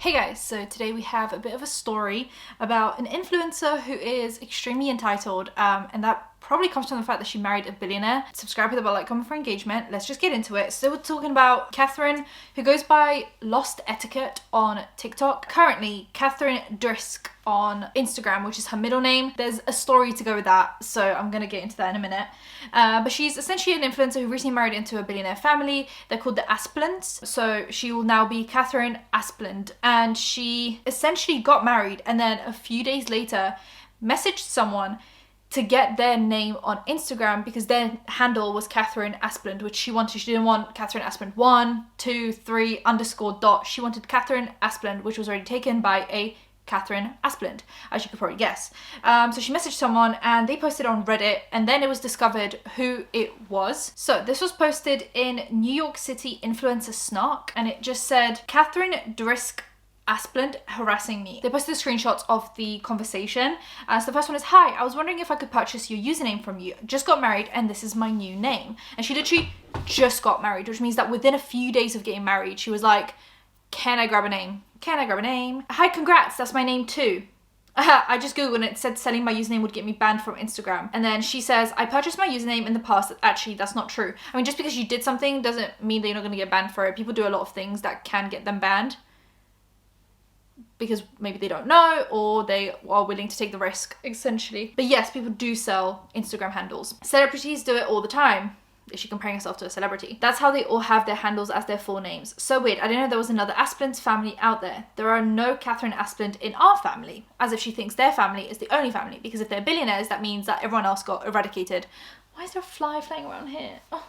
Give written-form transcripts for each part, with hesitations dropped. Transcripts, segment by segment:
Hey guys, so today we have a bit of a story about an influencer who is extremely entitled, and that probably comes from the fact that she married a billionaire. Subscribe, hit the bell, like, comment for engagement. Let's just get into it. So we're talking about Katherine, who goes by Lost Etiquette on TikTok. Currently, Katherine Drisk on Instagram, which is her middle name. There's a story to go with that, so I'm gonna get into that in a minute. But she's essentially an influencer who recently married into a billionaire family. They're called the Asplundhs. So she will now be Katherine Asplundh. And she essentially got married and then a few days later messaged someone to get their name on Instagram because their handle was Katherine Asplundh, which she wanted. She didn't want Katherine Asplundh 1, 2, 3 _ She wanted Katherine Asplundh, which was already taken by a Katherine Asplundh, as you could probably guess. So she messaged someone and they posted on Reddit, and then it was discovered who it was. So this was posted in New York City influencer Snark, and it just said, Katherine Drisk Asplundh harassing me. They posted the screenshots of the conversation. So the first one is, hi, I was wondering if I could purchase your username from you. Just got married and this is my new name. And she literally just got married, which means that within a few days of getting married, she was like, can I grab a name? Can I grab a name? Hi, congrats, that's my name too. I just googled and it said selling my username would get me banned from Instagram. And then she says, I purchased my username in the past. Actually, that's not true. I mean, just because you did something doesn't mean that you're not going to get banned for it. People do a lot of things that can get them banned because maybe they don't know or they are willing to take the risk, essentially. But yes, people do sell Instagram handles. Celebrities do it all the time. Is she comparing herself to a celebrity? That's how they all have their handles as their full names. So weird. I didn't know there was another Asplundh family out there. There are no Katherine Asplundh in our family, as if she thinks their family is the only family, because if they're billionaires, that means that everyone else got eradicated. Why is there a fly flying around here? Oh,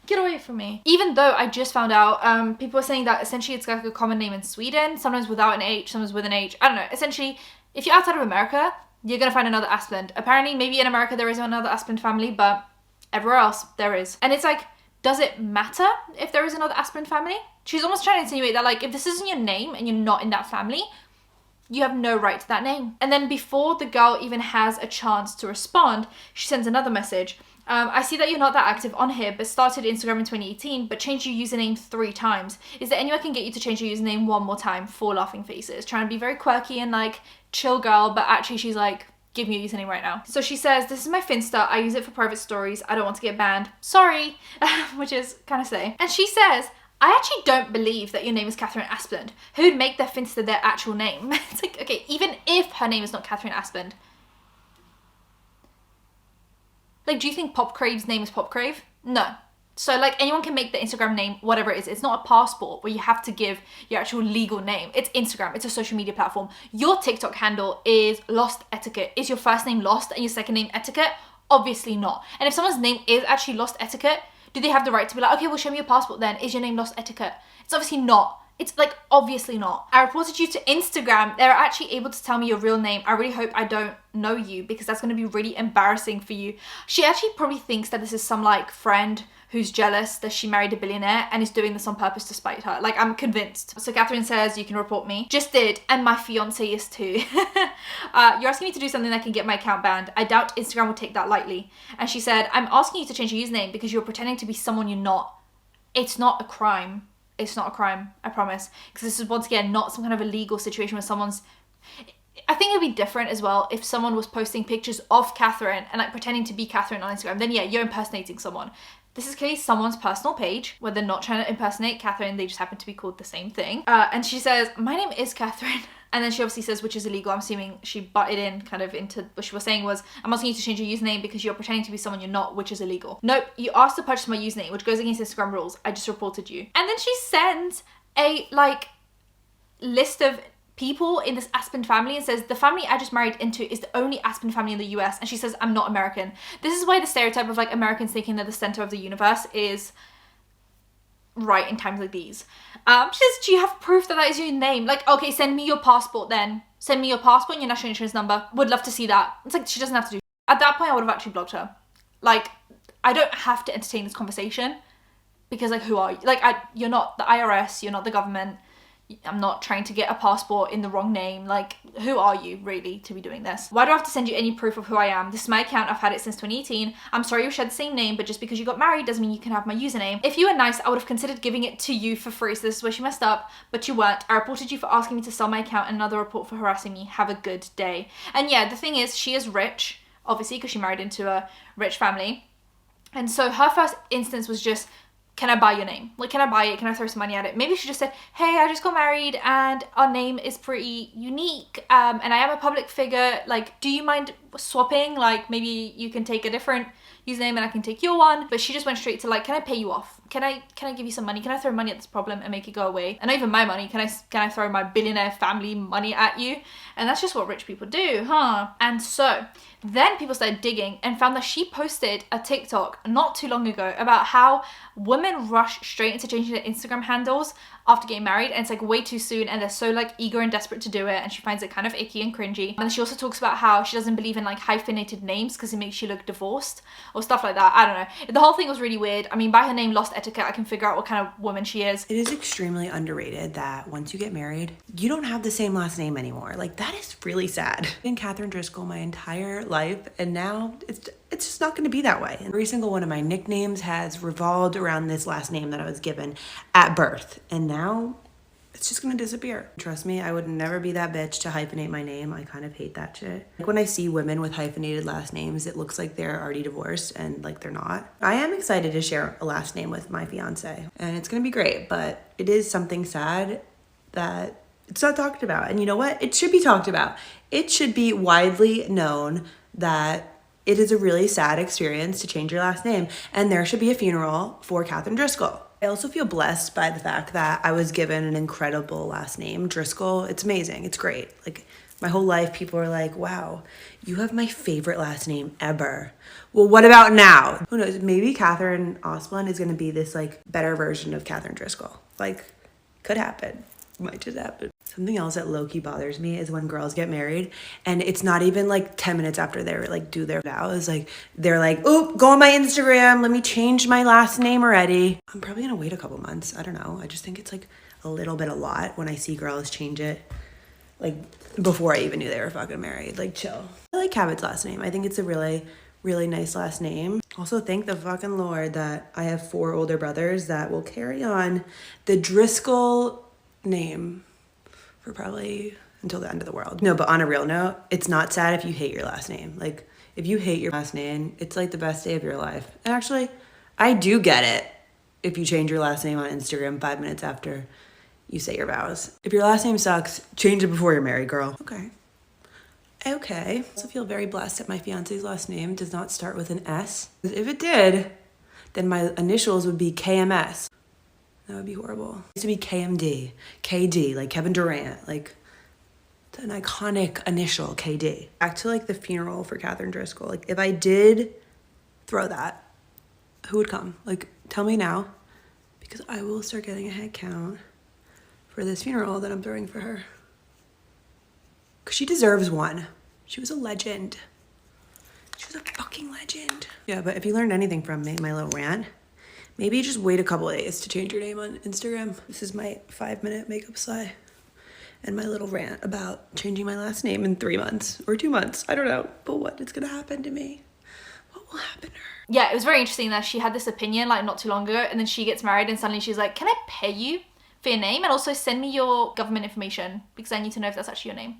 get away from me. Even though I just found out, people are saying that essentially it's like a common name in Sweden, sometimes without an H, sometimes with an H. I don't know. Essentially, if you're outside of America, you're gonna find another Asplundh. Apparently, maybe in America there is another Asplundh family, but everywhere else there is. And it's like, does it matter if there is another Asplundh family? She's almost trying to insinuate that, like, if this isn't your name and you're not in that family, you have no right to that name. And then before the girl even has a chance to respond, she sends another message. I see that you're not that active on here, but started Instagram in 2018, but changed your username 3 times. Is there any way I can get you to change your username one more time? 4 laughing faces. Trying to be very quirky and like chill girl, but actually she's like, give me a username right now. So she says, this is my Finsta. I use it for private stories. I don't want to get banned. Sorry. Which is kind of silly. And she says, I actually don't believe that your name is Katherine Asplundh. Who'd make their Finsta their actual name? It's like, okay, even if her name is not Katherine Asplundh. Like, do you think Pop Crave's name is Pop Crave? No. So like anyone can make the Instagram name whatever it is. It's not a passport where you have to give your actual legal name. It's Instagram. It's a social media platform. Your TikTok handle is Lost Etiquette. Is your first name Lost and your second name Etiquette? Obviously not. And if someone's name is actually Lost Etiquette, do they have the right to be like, okay, well, show me your passport then. Is your name Lost Etiquette? It's obviously not. It's like, obviously not. I reported you to Instagram. They're actually able to tell me your real name. I really hope I don't know you because that's going to be really embarrassing for you. She actually probably thinks that this is some like friend who's jealous that she married a billionaire and is doing this on purpose to spite her. Like, I'm convinced. So Katherine says, you can report me. Just did, and my fiance is too. You're asking me to do something that can get my account banned. I doubt Instagram will take that lightly. And she said, I'm asking you to change your username because you're pretending to be someone you're not. It's not a crime. It's not a crime, I promise. Because this is, once again, not some kind of illegal situation where someone's... I think it'd be different as well if someone was posting pictures of Katherine and like pretending to be Katherine on Instagram. Then yeah, you're impersonating someone. This is clearly someone's personal page where they're not trying to impersonate Katherine. They just happen to be called the same thing. And she says, my name is Katherine. And then she obviously says, which is illegal. I'm assuming she butted in kind of into what she was saying was, I'm asking you to change your username because you're pretending to be someone you're not, which is illegal. Nope, you asked to purchase my username, which goes against Instagram rules. I just reported you. And then she sends a like list of people in this Asplundh family and says, the family I just married into is the only Asplundh family in the US. And she says, I'm not American. This is why the stereotype of like Americans thinking they're the center of the universe is right in times like these. She says, do you have proof that that is your name? Like, okay, send me your passport then. Send me your passport and your national insurance number. Would love to see that. It's like, she doesn't have to do. At that point, I would have actually blocked her. Like, I don't have to entertain this conversation because like, who are you? Like, you're not the IRS, you're not the government. I'm not trying to get a passport in the wrong name. Like, who are you really to be doing this? Why do I have to send you any proof of who I am? This is my account. I've had it since 2018. I'm sorry you shared the same name, but just because you got married doesn't mean you can have my username. If you were nice, I would have considered giving it to you for free. So this is where she messed up, but you weren't. I reported you for asking me to sell my account and another report for harassing me. Have a good day. And yeah, the thing is, she is rich, obviously, because she married into a rich family. And so her first instance was just, can I buy your name? Like, can I buy it? Can I throw some money at it? Maybe she just said, hey, I just got married and our name is pretty unique, and I am a public figure. Like, do you mind swapping? Like, maybe you can take a different username and I can take your one. But she just went straight to like, can I pay you off? Can I give you some money? Can I throw money at this problem and make it go away? And not even my money. Can I throw my billionaire family money at you? And that's just what rich people do, huh? And so then people started digging and found that she posted a TikTok not too long ago about how women rush straight into changing their Instagram handles after getting married, and it's like way too soon, and they're so like eager and desperate to do it, and she finds it kind of icky and cringy. And she also talks about how she doesn't believe in like hyphenated names because it makes you look divorced or stuff like that. I don't know. The whole thing was really weird. I mean, by her name, Lost Etiquette, I can figure out what kind of woman she is. It is extremely underrated that once you get married, you don't have the same last name anymore. Like, that is really sad. I've been Katherine Driscoll my entire life, and now it's just not going to be that way. And every single one of my nicknames has revolved around this last name that I was given at birth, and now it's just gonna disappear. Trust me, I would never be that bitch to hyphenate my name. I kind of hate that shit. Like, when I see women with hyphenated last names, it looks like they're already divorced, and like they're not. I am excited to share a last name with my fiance, and it's gonna be great, but it is something sad that it's not talked about. And you know what? It should be talked about. It should be widely known that it is a really sad experience to change your last name, and there should be a funeral for Katherine Driscoll. I also feel blessed by the fact that I was given an incredible last name, Driscoll. It's amazing. It's great. Like, my whole life, people are like, wow, you have my favorite last name ever. Well, what about now? Who knows? Maybe Katherine Asplundh is going to be this like better version of Katherine Driscoll. Like, could happen. Might just happen. Something else that low-key bothers me is when girls get married and it's not even like 10 minutes after they're like do their vows. Like, they're like, oh, go on my Instagram. Let me change my last name already. I'm probably gonna wait a couple months. I don't know. I just think it's like a little bit a lot when I see girls change it like before I even knew they were fucking married. Like, chill. I like Cabot's last name. I think it's a really, really nice last name. Also, thank the fucking Lord that I have 4 older brothers that will carry on the Driscoll name for probably until the end of the world. No, but on a real note, it's not sad if you hate your last name. Like, if you hate your last name, it's like the best day of your life. And actually, I do get it if you change your last name on Instagram 5 minutes after you say your vows. If your last name sucks, change it before you're married, girl. Okay. I also feel very blessed that my fiance's last name does not start with an S. If it did, then my initials would be KMS. That would be horrible. It used to be KMD, KD, like Kevin Durant, like it's an iconic initial, KD. Back to like the funeral for Katherine Driscoll. Like, if I did throw that, who would come? Like, tell me now, because I will start getting a head count for this funeral that I'm throwing for her. Because she deserves one. She was a legend. She was a fucking legend. Yeah, but if you learned anything from me, my little rant, maybe just wait a couple of days to change your name on Instagram. This is my 5-minute makeup slide and my little rant about changing my last name in 3 months or 2 months. I don't know, but what is gonna happen to me? What will happen to her? Yeah, it was very interesting that she had this opinion like not too long ago, and then she gets married and suddenly she's like, can I pay you for your name? And also send me your government information because I need to know if that's actually your name.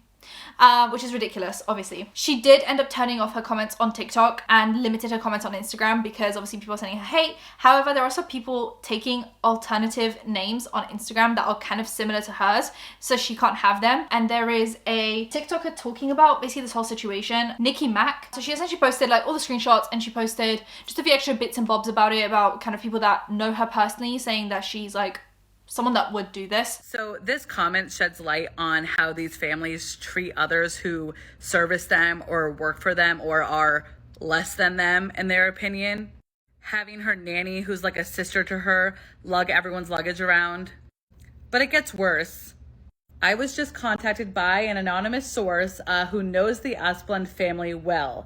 Which is ridiculous, obviously. She did end up turning off her comments on TikTok and limited her comments on Instagram because obviously people are sending her hate. However, there are also people taking alternative names on Instagram that are kind of similar to hers, so she can't have them. And there is a TikToker talking about basically this whole situation, Nikki Mack. So she essentially posted like all the screenshots, and she posted just a few extra bits and bobs about it, about kind of people that know her personally, saying that she's like someone that would do this. So this comment sheds light on how these families treat others who service them or work for them or are less than them in their opinion. Having her nanny, who's like a sister to her, lug everyone's luggage around. But it gets worse. I was just contacted by an anonymous source who knows the Asplundh family well.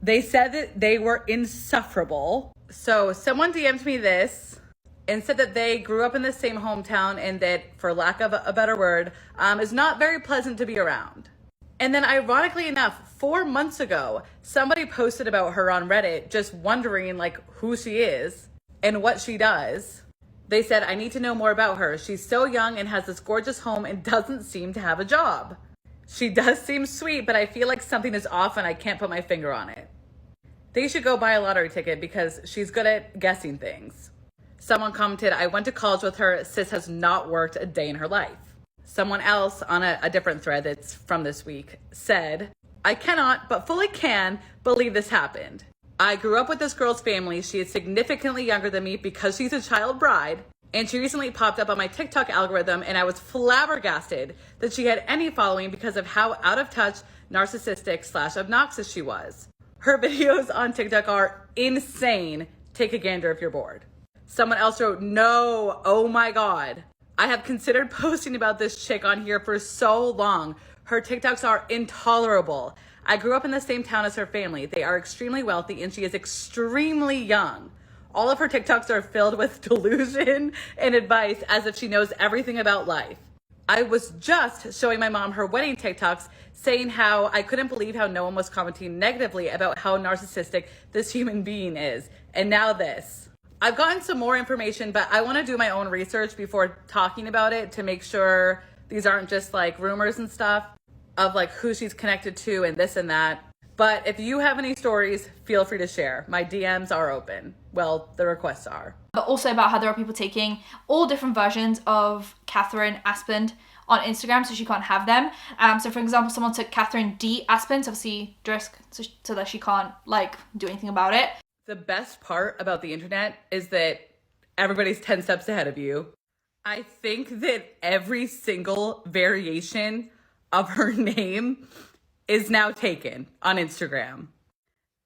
They said that they were insufferable. So someone DM'd me this. and said that they grew up in the same hometown and that, for lack of a better word, is not very pleasant to be around. And then ironically enough, 4 months ago, somebody posted about her on Reddit, just wondering like who she is and what she does. They said, I need to know more about her. She's so young and has this gorgeous home and doesn't seem to have a job. She does seem sweet, but I feel like something is off and I can't put my finger on it. They should go buy a lottery ticket because she's good at guessing things. Someone commented, I went to college with her. Sis has not worked a day in her life. Someone else on a different thread that's from this week said, I cannot, but fully can, believe this happened. I grew up with this girl's family. She is significantly younger than me because she's a child bride. And she recently popped up on my TikTok algorithm and I was flabbergasted that she had any following because of how out of touch, narcissistic / obnoxious she was. Her videos on TikTok are insane. Take a gander if you're bored. Someone else wrote, no, oh my God. I have considered posting about this chick on here for so long. Her TikToks are intolerable. I grew up in the same town as her family. They are extremely wealthy and she is extremely young. All of her TikToks are filled with delusion and advice as if she knows everything about life. I was just showing my mom her wedding TikToks saying how I couldn't believe how no one was commenting negatively about how narcissistic this human being is. And now this. I've gotten some more information, but I want to do my own research before talking about it to make sure these aren't just like rumors and stuff of like who she's connected to and this and that. But if you have any stories, feel free to share. My DMs are open. Well, the requests are. But also about how there are people taking all different versions of Katherine Asplundh on Instagram, so she can't have them. So for example, someone took Katherine D. Asplundh, obviously Drisk, so that she can't like do anything about it. The best part about the internet is that everybody's 10 steps ahead of you. I think that every single variation of her name is now taken on Instagram.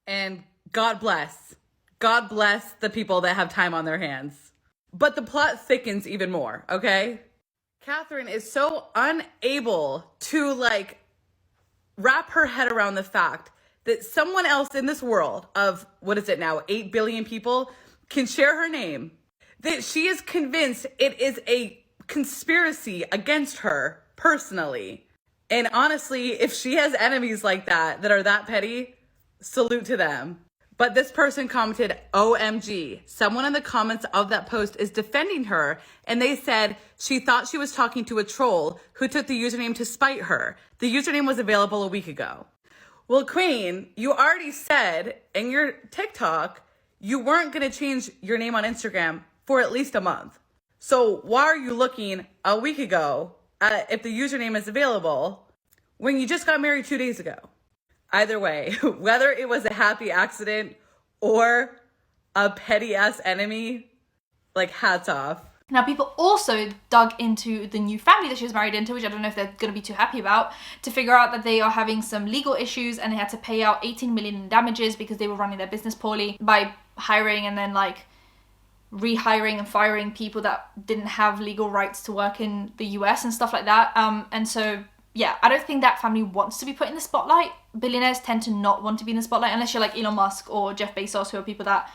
And God bless the people that have time on their hands. But the plot thickens even more, okay? Katherine is so unable to like wrap her head around the fact that someone else in this world of, what is it now, 8 billion people can share her name, that she is convinced it is a conspiracy against her personally. And honestly, if she has enemies like that are that petty, salute to them. But this person commented, OMG. Someone in the comments of that post is defending her, and they said she thought she was talking to a troll who took the username to spite her. The username was available a week ago. Well, Queen, you already said in your TikTok you weren't going to change your name on Instagram for at least a month. So why are you looking a week ago at if the username is available when you just got married 2 days ago? Either way, whether it was a happy accident or a petty ass enemy, like hats off. Now, people also dug into the new family that she was married into, which I don't know if they're going to be too happy about, to figure out that they are having some legal issues and they had to pay out 18 million in damages because they were running their business poorly by hiring and then like rehiring and firing people that didn't have legal rights to work in the US and stuff like that. And so, yeah, I don't think that family wants to be put in the spotlight. Billionaires tend to not want to be in the spotlight unless you're like Elon Musk or Jeff Bezos, who are people that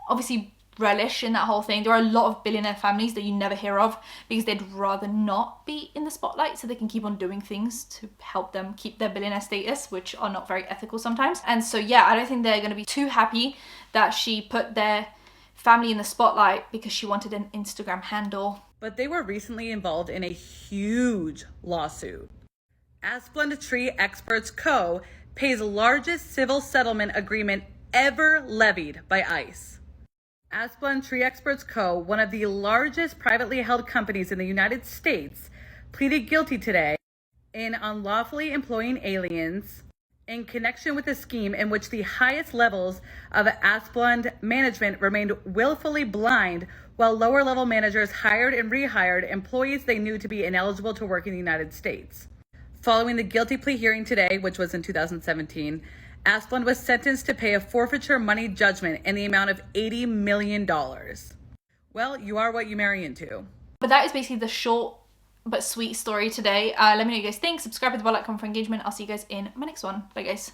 obviously relish in that whole thing. There are a lot of billionaire families that you never hear of because they'd rather not be in the spotlight so they can keep on doing things to help them keep their billionaire status, which are not very ethical sometimes. And so yeah, I don't think they're going to be too happy that she put their family in the spotlight because she wanted an Instagram handle. But they were recently involved in a huge lawsuit. Asplundh Tree Experts Co. pays largest civil settlement agreement ever levied by ICE. Asplundh Tree Experts Co., one of the largest privately held companies in the United States, pleaded guilty today in unlawfully employing aliens in connection with a scheme in which the highest levels of Asplundh management remained willfully blind while lower-level managers hired and rehired employees they knew to be ineligible to work in the United States. Following the guilty plea hearing today, which was in 2017, Asplundh was sentenced to pay a forfeiture money judgment in the amount of $80 million. Well, you are what you marry into. But that is basically the short but sweet story today. Let me know what you guys think. Subscribe with the bell icon for engagement. I'll see you guys in my next one. Bye, guys.